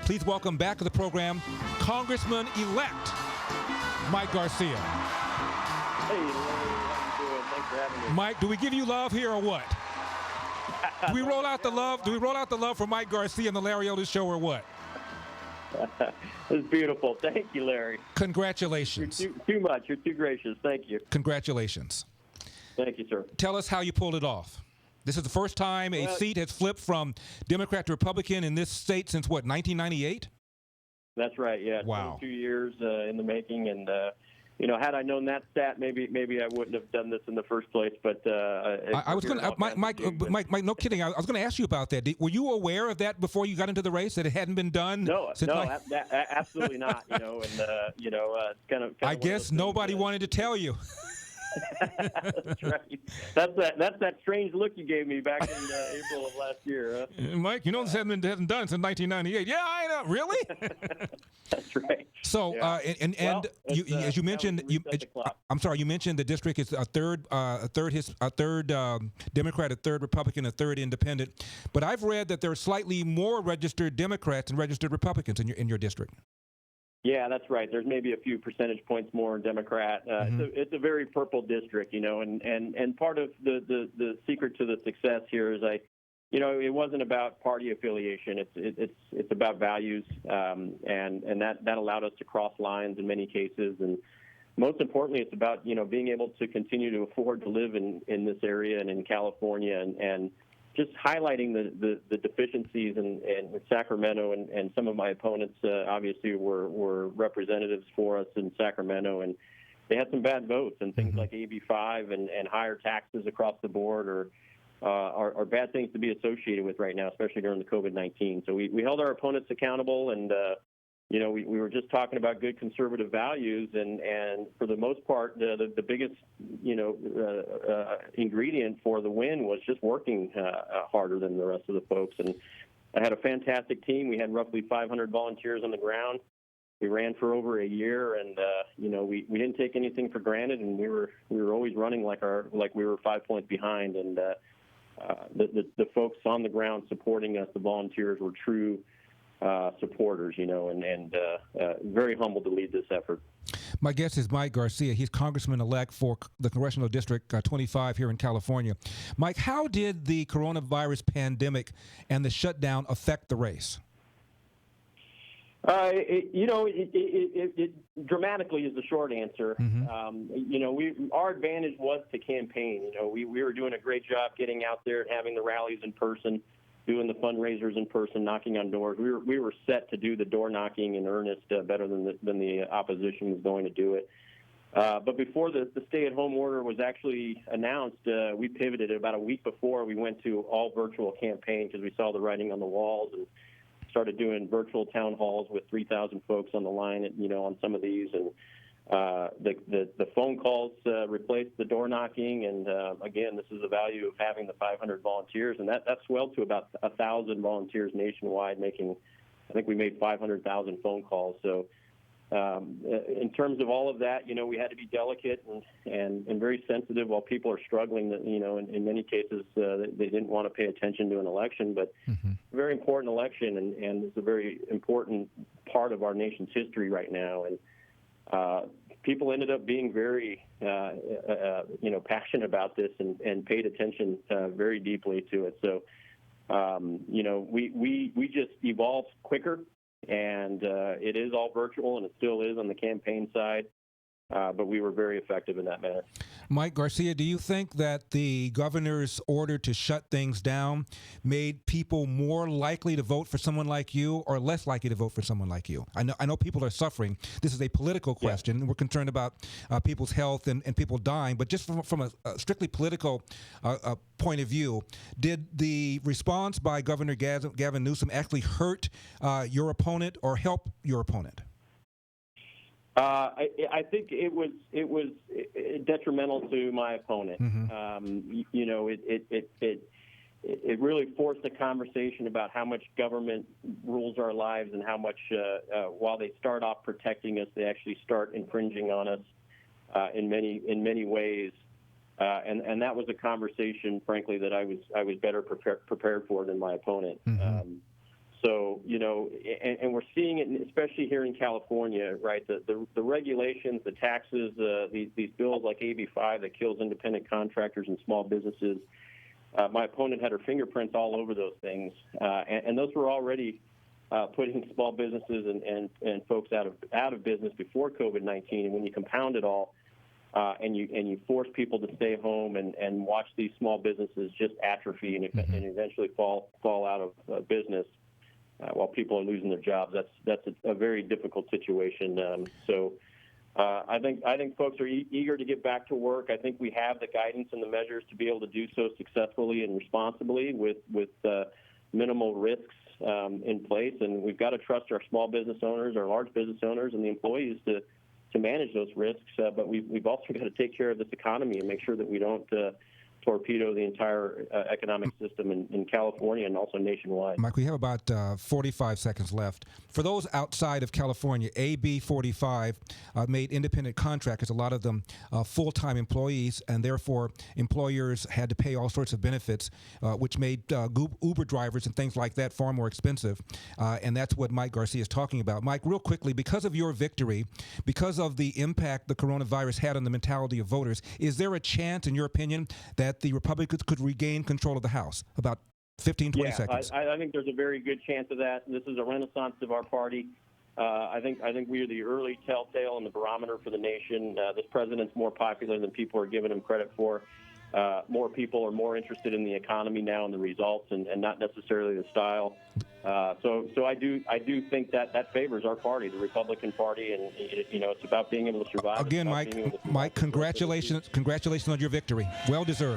Please welcome back to the program Congressman-elect Mike Garcia. Hey, Larry, how you doing? Thanks for having me. Mike, do we give you love here or what? Do we roll out the love? Do we roll out the love for Mike Garcia and the Larry Elder Show or what? It's beautiful. Thank you, Larry. Congratulations. You're too much. You're too gracious. Thank you. Congratulations. Thank you, sir. Tell us how you pulled it off. This is the first time a seat has flipped from Democrat to Republican in this state since, what, 1998? That's right, yeah. Wow. 22 years in the making, and had I known that stat, maybe I wouldn't have done this in the first place. But I was going to, Mike, no kidding. I was going to ask you about that. Were you aware of that before you got into the race, that it hadn't been done? No, absolutely not. It's kind of. I guess nobody wanted to tell you. That's right. That's that strange look you gave me back in April of last year. Huh? Mike, this hasn't done since 1998. Yeah, I know. Really? That's right. So, yeah. As you mentioned, I'm sorry, you mentioned the district is a third Democrat, a third Republican, a third Independent. But I've read that there are slightly more registered Democrats and registered Republicans in your district. Yeah, that's right. There's maybe a few percentage points more in Democrat. It's a very purple district, and part of the secret to the success here is it wasn't about party affiliation. It's about values, and that allowed us to cross lines in many cases. And most importantly, it's about being able to continue to afford to live in this area and in California, and just highlighting the deficiencies in Sacramento, and some of my opponents obviously were representatives for us in Sacramento, and they had some bad votes, and things like AB 5 and higher taxes across the board are bad things to be associated with right now, especially during the COVID-19. So we held our opponents accountable, and we were just talking about good conservative values, and for the most part, the biggest ingredient for the win was just working harder than the rest of the folks. And I had a fantastic team. We had roughly 500 volunteers on the ground. We ran for over a year, and we didn't take anything for granted, and we were always running like we were 5 points behind. And the folks on the ground supporting us, the volunteers, were true supporters, and very humbled to lead this effort. My guest is Mike Garcia. He's Congressman-elect for the Congressional District 25 here in California. Mike, how did the coronavirus pandemic and the shutdown affect the race? It dramatically is the short answer. Our advantage was to campaign. We were doing a great job getting out there and having the rallies in person, doing the fundraisers in person, knocking on doors. We were set to do the door knocking in earnest better than the opposition was going to do it. But before the stay-at-home order was actually announced, we pivoted about a week before. We went to all virtual campaign because we saw the writing on the walls, and started doing virtual town halls with 3,000 folks on the line, on some of these. And the phone calls replaced the door knocking, and again, this is the value of having the 500 volunteers, and that swelled to about 1,000 volunteers nationwide, I think we made 500,000 phone calls. So in terms of all of that, we had to be delicate and very sensitive while people are struggling. In many cases, they didn't want to pay attention to an election, but a very important election, and it's a very important part of our nation's history right now. And people ended up being very, passionate about this and paid attention very deeply to it. So, we just evolved quicker, and it is all virtual, and it still is on the campaign side. But we were very effective in that manner. Mike Garcia, do you think that the governor's order to shut things down made people more likely to vote for someone like you, or less likely to vote for someone like you? I know people are suffering. This is a political question. Yeah. We're concerned about people's health and people dying. But just from a strictly political point of view, did the response by Governor Gavin Newsom actually hurt your opponent or help your opponent? I think it was detrimental to my opponent. It really forced a conversation about how much government rules our lives, and how much, while they start off protecting us, they actually start infringing on us in many ways. And that was a conversation, frankly, that I was better prepared for than my opponent. So, and we're seeing it, especially here in California, right? The regulations, the taxes, these bills like AB5 that kills independent contractors and small businesses. My opponent had her fingerprints all over those things, and those were already putting small businesses and folks out of business before COVID-19. And when you compound it all, and you force people to stay home and watch these small businesses just atrophy and eventually fall out of business while people are losing their jobs, that's a very difficult situation. I think folks are eager to get back to work. I think we have the guidance and the measures to be able to do so successfully and responsibly with minimal risks in place. And we've got to trust our small business owners, our large business owners, and the employees to manage those risks. But we've also got to take care of this economy and make sure that we don't torpedo the entire economic system in California and also nationwide. Mike, we have about 45 seconds left. For those outside of California, AB 45 made independent contractors, a lot of them full-time employees, and therefore employers had to pay all sorts of benefits, which made Uber drivers and things like that far more expensive. And that's what Mike Garcia is talking about. Mike, real quickly, because of your victory, because of the impact the coronavirus had on the mentality of voters, is there a chance, in your opinion, that the Republicans could regain control of the House? About 15, 20 seconds. I think there's a very good chance of that. This is a renaissance of our party. I think we are the early telltale and the barometer for the nation. This president's more popular than people are giving him credit for. More people are more interested in the economy now and the results, and not necessarily the style. So I do think that favors our party, the Republican Party, and it's about being able to survive. Again, Mike, congratulations on your victory. Well deserved.